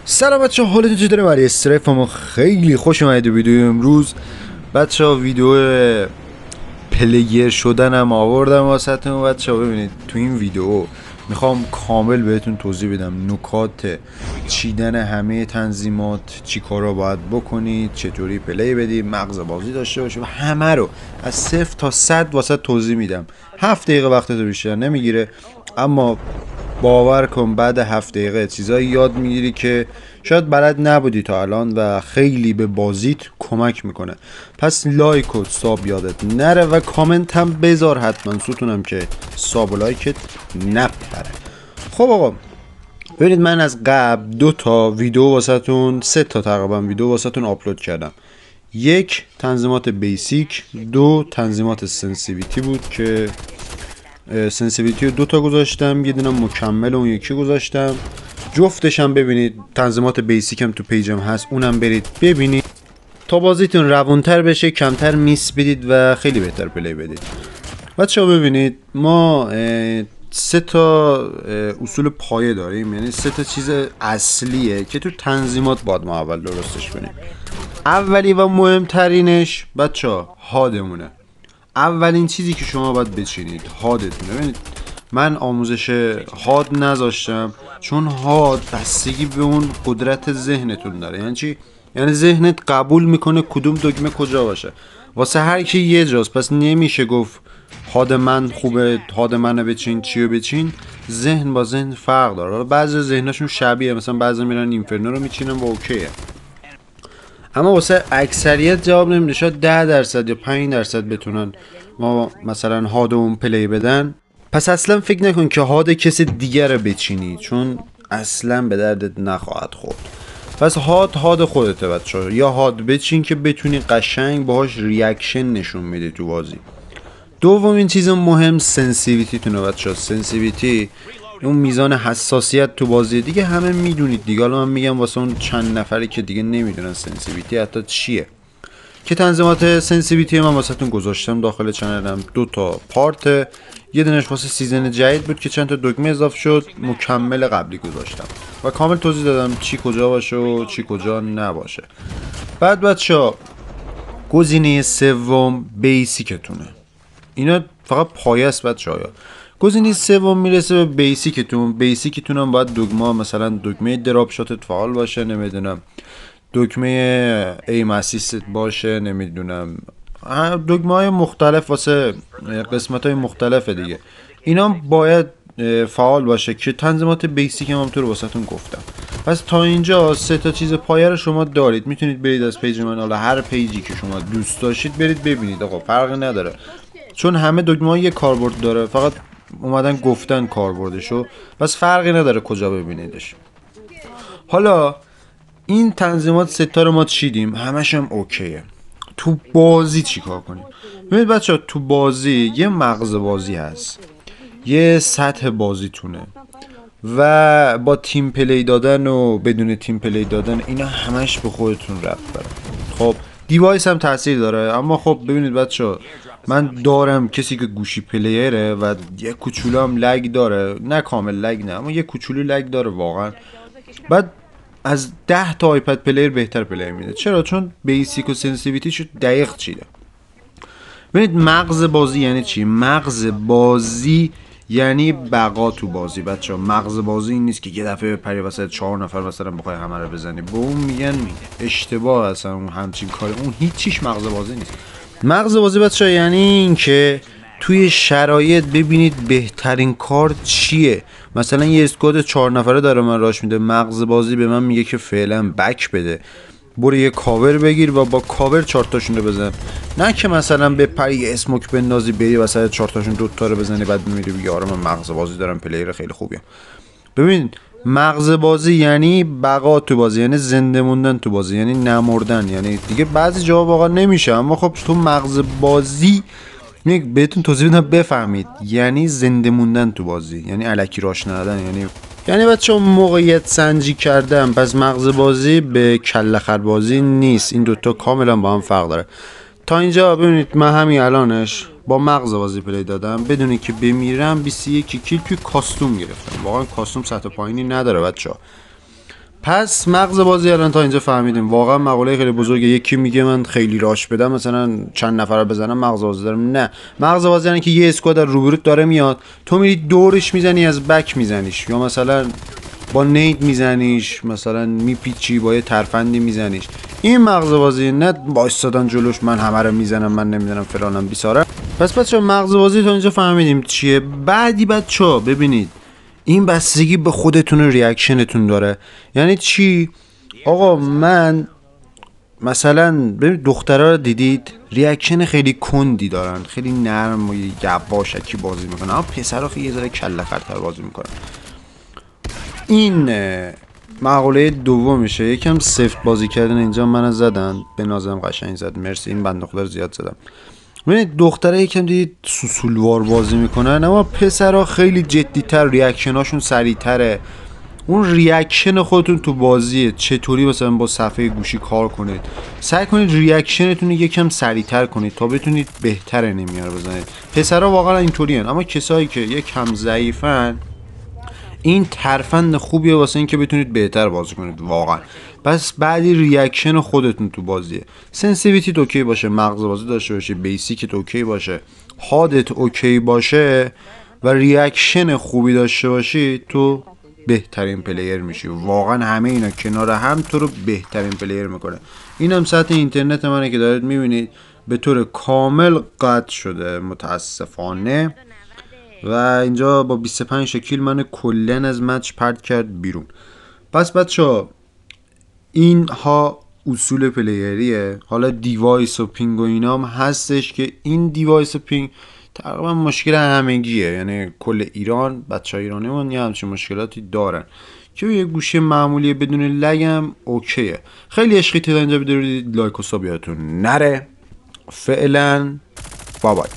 سلام بچه ها، حالتون چطوره؟ برای استریف ما خیلی خوش اومدید. ویدیو امروز بچه ها ویدیو پلیر شدنم آوردم واسهتون. بچه ها ببینید تو این ویدیو میخوام کامل بهتون توضیح بدم نکات چیدن همه تنظیمات، چی کارا باید بکنید، چطوری پلی بدید، مغز بازی داشته باشه و همه رو از 0 تا 100 واسه توضیح میدم. 7 دقیقه وقتتو بیشتر نمیگیره، اما باور کن بعد 7 دقیقه چیزایی یاد میگیری که شاید بلد نبودی تا الان و خیلی به بازیت کمک میکنه. پس لایک و ساب یادت نره و کامنت هم بذار حتما، ستونم که ساب و لایکت نپره. خب آقا ببینید، من از قبل 2 تا ویدیو واسهتون، 3 تا تقریبا ویدیو واسهتون آپلود کردم. یک تنظیمات بیسیک، 2 تنظیمات سنسیویتی بود که سنسیویتی رو 2 تا گذاشتم، یه دونه مکمل اون یکی گذاشتم. جفتش هم ببینید، تنظیمات بیسیک هم تو پیجم هست، اونم برید ببینید تا بازیتون روونتر بشه، کمتر میس بدید و خیلی بهتر پلی بدید. بچه‌ها ببینید، ما 3 تا اصول پایه داریم، یعنی 3 تا چیز اصلیه که تو تنظیمات باید ما اول درستش کنیم. اولی و مهمترینش بچه‌ها هادمونه. اولین چیزی که شما باید بچینید هادتونه. ببینید من آموزش هاد نذاشتم، چون هاد بستگی به اون قدرت ذهنتون داره. یعنی چی؟ یعنی ذهنت قبول میکنه کدوم دکمه کجا باشه. واسه هر کی یه جاست، پس نمیشه گفت هاد من خوبه، هاد منو بچین، چیو بچین. ذهن با ذهن فرق داره. بعضی ذهنشون شبیه، مثلا بعضی میرن اینفرنو رو میچینن و اوکیه، اما واسه اکثریت جواب نمیده. شاید 10% یا 5% بتونن ما مثلا هاد اون پلی بدن. پس اصلا فکر نکن که هاد کسی دیگر رو بچینی، چون اصلا به دردت نخواهد خورد. پس هاد خودته بچه‌ها. یا هاد بچین که بتونی قشنگ باهاش ریاکشن نشون میده تو بازی. دومین چیز مهم سنسیویتی تونه بچه‌ها. سنسیویتی اون میزان حساسیت تو بازی دیگه همه میدونید دیگه. حالا من میگم واسه اون چند نفری که دیگه نمیدونن سنسیویتی حتی چیه، که تنظیمات سنسیویتی من واسهتون گذاشتم داخل چنلم. 2 تا پارت، یه دونش واسه سیزن جدید بود که چند تا دکمه اضافه شد، مکمل قبلی گذاشتم و کامل توضیح دادم چی کجا باشه و چی کجا نباشه. بعد بچه‌ها گزینه سوم بیسیکتونه. اینا فقط پایه است بچه‌ها. گزینه سوم میرسه به بیسیکتون. بیسیکتون هم باید دکمه، مثلا دکمه دراپ شاتت فعال باشه، نمیدونم دکمه ایم اسیست باشه، نمیدونم دکمه های مختلف واسه قسمت های مختلف دیگه، اینا باید فعال باشه که تنظیمات بیسیک هم تو رو واسهتون گفتم. پس تا اینجا 3 تا چیز پایه رو شما دارید. میتونید برید از پیج من، حالا هر پیجی که شما دوست داشتید برید ببینید. آقا فرقی نداره، چون همه دکمه ها یه کاربرد داره، فقط اومدن گفتن کاربردشو، پس فرقی نداره کجا ببینیدش. حالا این تنظیمات 3 تا رو ما چیدیم، همش هم اوکیه. تو بازی چیکار کنیم؟ ببینید بچه‌ها، تو بازی یه مغز بازی هست، یه سطح بازیتونه و با تیم پلی دادن و بدون تیم پلی دادن، اینا همش به خودتون ربط داره. خب دیوایس هم تاثیر داره، اما خب ببینید بچه‌ها، من دارم کسی که گوشی پلیره و یه کوچولو هم لگ داره، نه کامل لگ نه، اما یه کوچولو لگ داره واقعا. بعد از 10 تا آیپد پلیر بهتر پلی میده. چرا؟ چون بیسیک و سنسیویتی شو دقیق چیده. ببینید مغز بازی یعنی چی؟ مغز بازی یعنی بقا تو بازی بچه‌ها. مغز بازی این نیست که یه دفعه بپری وسط 4 نفر مثلا بخوای همه رو بزنی. به اون میگن اشتباه، اصلا اون همچین کاری، اون هیچ چیش مغز بازی نیست. مغز بازی بچه‌ها یعنی این که توی شرایط ببینید بهترین کار چیه. مثلا یه اسکواد 4 نفره داره من راش میده، مغز بازی به من میگه که فعلا بک بده، برو یه کاور بگیر و با کاور 4 تاشون رو بزن، نه که مثلا بپری یه اسموک بندازی بری وسط 4 تاشون 2 تا رو بزنی بعد میمیری بگی آره من مغز بازی دارم، پلیر خیلی خوبیم. ببین مغز بازی یعنی بقا تو بازی، یعنی زنده موندن تو بازی، یعنی نمردن. یعنی دیگه بعضی جواب واقعا نمیشه، اما خب تو مغز بازی بهتون توضیح بدم بفهمید. یعنی زنده موندن تو بازی، یعنی الکی راش ندادن، یعنی بچه‌ها موقعیت سنجی کردن. پس مغز بازی به کله خر بازی نیست، این دوتا کاملا با هم فرق داره. تا اینجا ببینید من همین الانش با مغز بازی پلی دادم بدون که بمیرم 21 کیل توی کاستوم گرفتم. واقعا کاستوم سطح پایینی نداره بچه‌ها. پس مغز بازی الان تا اینجا فهمیدیم. واقعا مقوله خیلی بزرگه. یکی میگه من خیلی راش بدم مثلا چند نفر رو بزنم مغز بازی دارم. نه، مغز بازی یعنی که یه اسکواد در روبروت داره میاد، تو میری دورش میزنی، از بک میزنیش، یا مثلا با نید میزنیش، مثلا میپیچی با یه ترفندی میزنیش. این مغز بازی، نه وایسادن جلوش من همه رو میزنم من نمیدونم فلانم بیساره. پس بچه‌ها مغز بازی تا اینجا فهمیدیم چیه. بعدی بچه‌ها ببینید این بستگی به خودتون و ریاکشنتون داره. یعنی چی؟ آقا من مثلا ببین دخترها رو دیدید ریاکشن خیلی کندی دارن، خیلی نرم و یواشکی بازی میکنن، اما پسرها خیلی یه ذره کله خرتر بازی میکنن. این مقوله دومشه. یکم سفت بازی کردن. اینجا منو زدن، به نازم قشنگ زد، مرسی. این بنده خدا رو زیاد زدم. ببینید دخترها یکم دیدید سوسولوار بازی میکنن، اما پسرها خیلی جدی‌تر، ریاکشناشون سریع‌تره. اون ریاکشن خودتون تو بازیه چطوری مثلا با صفحه گوشی کار کنید. سعی کنید ریاکشنتون رو یکم سریع‌تر کنید تا بتونید بهتر نمیار بزنید. پسرها واقعا اینطوری هن. اما کسایی که یکم ضعیفن این ترفند خوبیه واسه این که بتونید بهتر بازی کنید واقعا. پس بعدی ریاکشن خودتون تو بازیه. سنسیویتیت اوکی باشه، مغز بازی داشته باشه، بیسیکت اوکی باشه، هادت اوکی باشه و ریاکشن خوبی داشته باشی، تو بهترین پلیر میشی. واقعا همه اینا کنار هم تو رو بهترین پلیر میکنه. اینم سطح اینترنت منه که دارید میبینید به طور کامل قطع شده متاسفانه، و اینجا با 25 کیل من کلن از مچ پرت کرد بیرون. پس بچه اینها اصول پلیریه. حالا دیوایس و پینگ و اینا هم هستش که این دیوایس و پینگ تقریبا مشکل همگیه، یعنی کل ایران بچه های ایرانی من یه همچین مشکلاتی دارن که یه گوشه معمولی بدون لگم اوکیه. خیلی عشقی تا اینجا بدارید، لایک و ساب یادتون نره. فعلا بابای.